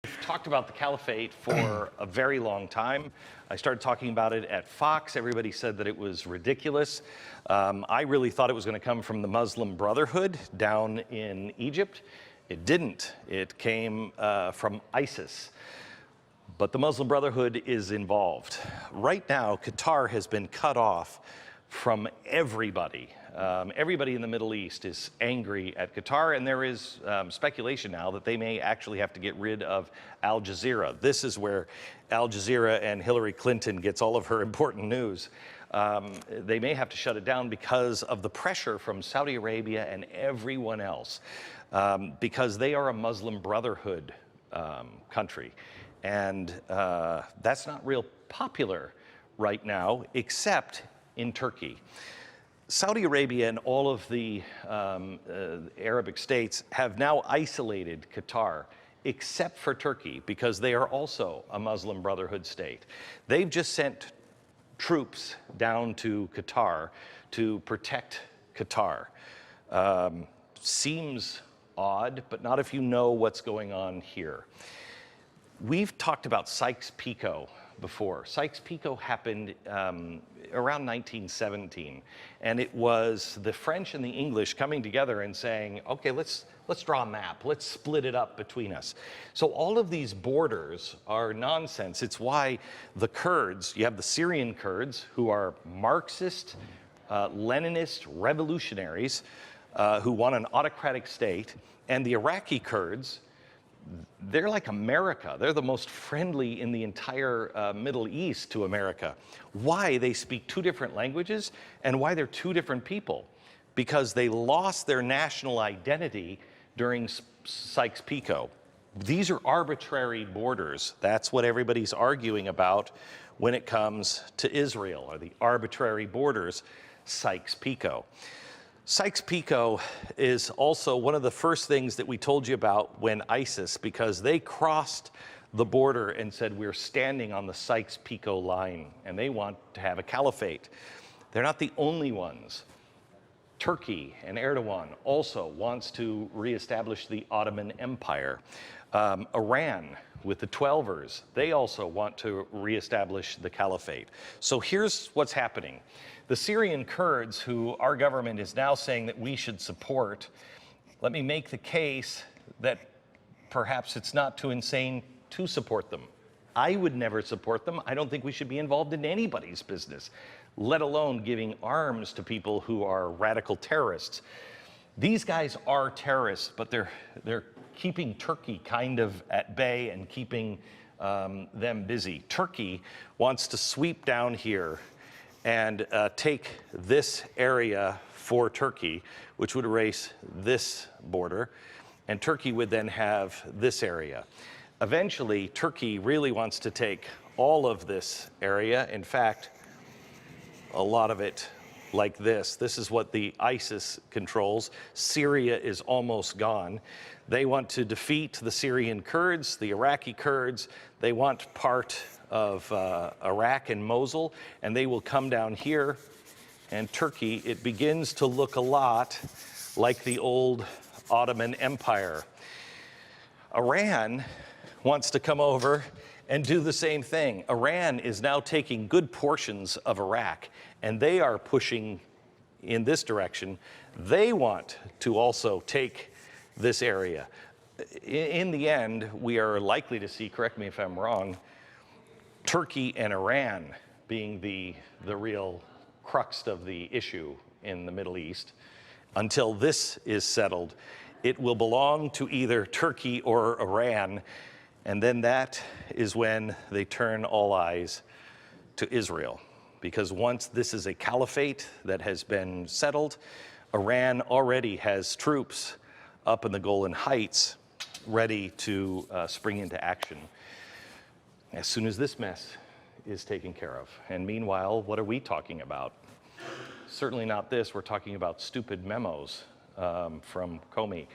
We've talked about the Caliphate for a very long time. I started talking about it at Fox. Everybody said that it was ridiculous. I really thought it was going to come from the Muslim Brotherhood down in Egypt. It didn't. It came from ISIS. But the Muslim Brotherhood is involved. Right now, Qatar has been cut off from everybody. Everybody in the Middle East is angry at Qatar, and there is speculation now that they may actually have to get rid of Al Jazeera. This is where Al Jazeera and Hillary Clinton gets all of her important news. They may have to shut it down because of the pressure from Saudi Arabia and everyone else, because they are a Muslim Brotherhood country. And that's not real popular right now, except in Turkey. Saudi Arabia and all of the Arabic states have now isolated Qatar, except for Turkey, because they are also a Muslim Brotherhood state. They've just sent troops down to Qatar to protect Qatar. Seems odd, but not if you know what's going on here. We've talked about Sykes-Picot before. Sykes-Picot happened around 1917, and it was the French and the English coming together and saying, okay, let's draw a map, let's split it up between us. So all of these borders are nonsense. It's why the Kurds, you have the Syrian Kurds, who are Marxist, Leninist revolutionaries who want an autocratic state, and the Iraqi Kurds. They're like America. They're the most friendly in the entire Middle East to America. Why? They speak two different languages, and why they're two different people. Because they lost their national identity during Sykes-Picot. These are arbitrary borders. That's what everybody's arguing about when it comes to Israel, or the arbitrary borders, Sykes-Picot. Sykes-Picot is also one of the first things that we told you about when ISIS, because they crossed the border and said, we're standing on the Sykes-Picot line, and they want to have a caliphate. They're not the only ones. Turkey and Erdogan also wants to reestablish the Ottoman Empire. Iran with the Twelvers, they also want to reestablish the caliphate. So here's what's happening. The Syrian Kurds, who our government is now saying that we should support, let me make the case that perhaps it's not too insane to support them. I would never support them. I don't think we should be involved in anybody's business, let alone giving arms to people who are radical terrorists. These guys are terrorists, but they're keeping Turkey kind of at bay and keeping them busy. Turkey wants to sweep down here and take this area for Turkey, which would erase this border, and Turkey would then have this area. Eventually, Turkey really wants to take all of this area. In fact, a lot of it like this. This is what the ISIS controls. Syria is almost gone. They want to defeat the Syrian Kurds, the Iraqi Kurds. They want part of Iraq and Mosul, and they will come down here. And Turkey, it begins to look a lot like the old Ottoman Empire. Iran wants to come over and do the same thing. Iran is now taking good portions of Iraq, and they are pushing in this direction. They want to also take this area. In the end, we are likely to see, correct me if I'm wrong, Turkey and Iran being the real crux of the issue in the Middle East. Until this is settled, it will belong to either Turkey or Iran, and then that is when they turn all eyes to Israel. Because once this is a caliphate that has been settled, Iran already has troops up in the Golan Heights ready to spring into action as soon as this mess is taken care of. And meanwhile, what are we talking about? Certainly not this. We're talking about stupid memos from Comey.